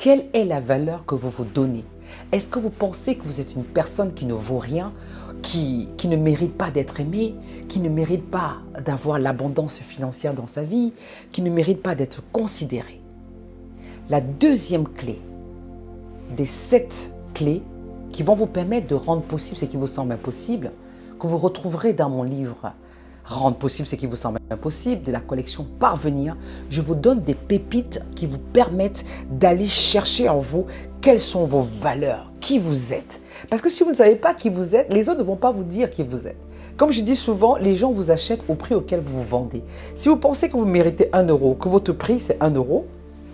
Quelle est la valeur que vous vous donnez? Est-ce que vous pensez que vous êtes une personne qui ne vaut rien, qui ne mérite pas d'être aimée, qui ne mérite pas d'avoir l'abondance financière dans sa vie, qui ne mérite pas d'être considérée? La deuxième clé des 7 clés qui vont vous permettre de rendre possible ce qui vous semble impossible, que vous retrouverez dans mon livre Rendre possible ce qui vous semble impossible, de la collection Parvenir. Je vous donne des pépites qui vous permettent d'aller chercher en vous quelles sont vos valeurs, qui vous êtes. Parce que si vous ne savez pas qui vous êtes, les autres ne vont pas vous dire qui vous êtes. Comme je dis souvent, les gens vous achètent au prix auquel vous vous vendez. Si vous pensez que vous méritez 1 euro, que votre prix c'est 1 euro,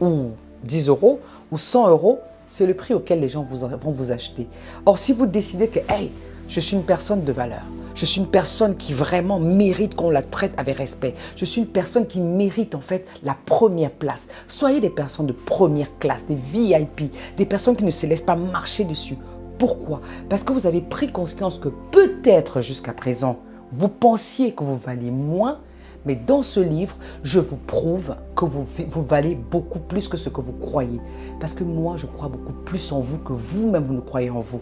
ou 10 euros, ou 100 euros, c'est le prix auquel les gens vont vous acheter. Or, si vous décidez que, hey, je suis une personne de valeur, je suis une personne qui vraiment mérite qu'on la traite avec respect. Je suis une personne qui mérite en fait la première place. Soyez des personnes de première classe, des VIP, des personnes qui ne se laissent pas marcher dessus. Pourquoi? Parce que vous avez pris conscience que peut-être jusqu'à présent, vous pensiez que vous valiez moins, mais dans ce livre, je vous prouve que vous valez beaucoup plus que ce que vous croyez. Parce que moi, je crois beaucoup plus en vous que vous-même, vous ne croyez en vous.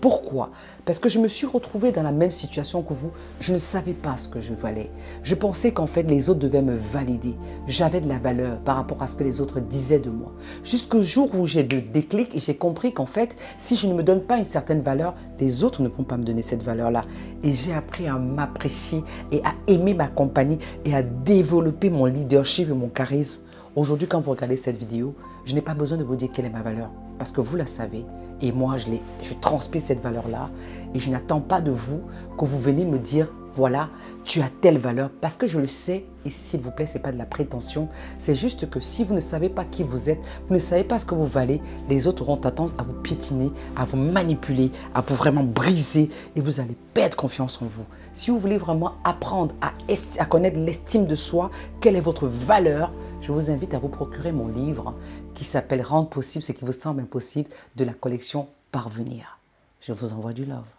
Pourquoi? Parce que je me suis retrouvée dans la même situation que vous. Je ne savais pas ce que je valais. Je pensais qu'en fait, les autres devaient me valider. J'avais de la valeur par rapport à ce que les autres disaient de moi. Jusqu'au jour où j'ai le déclic et j'ai compris qu'en fait, si je ne me donne pas une certaine valeur, les autres ne vont pas me donner cette valeur-là. Et j'ai appris à m'apprécier et à aimer ma compagnie et à développer mon leadership et mon charisme. Aujourd'hui, quand vous regardez cette vidéo, je n'ai pas besoin de vous dire quelle est ma valeur parce que vous la savez. Et moi, je transmets cette valeur-là et je n'attends pas de vous que vous venez me dire, voilà, tu as telle valeur parce que je le sais et s'il vous plaît, ce n'est pas de la prétention. C'est juste que si vous ne savez pas qui vous êtes, vous ne savez pas ce que vous valez, les autres auront tendance à vous piétiner, à vous manipuler, à vous vraiment briser et vous allez perdre confiance en vous. Si vous voulez vraiment apprendre à connaître l'estime de soi, quelle est votre valeur, je vous invite à vous procurer mon livre qui s'appelle « Rendre possible ce qui vous semble impossible » de la collection Parvenir. Je vous envoie du love.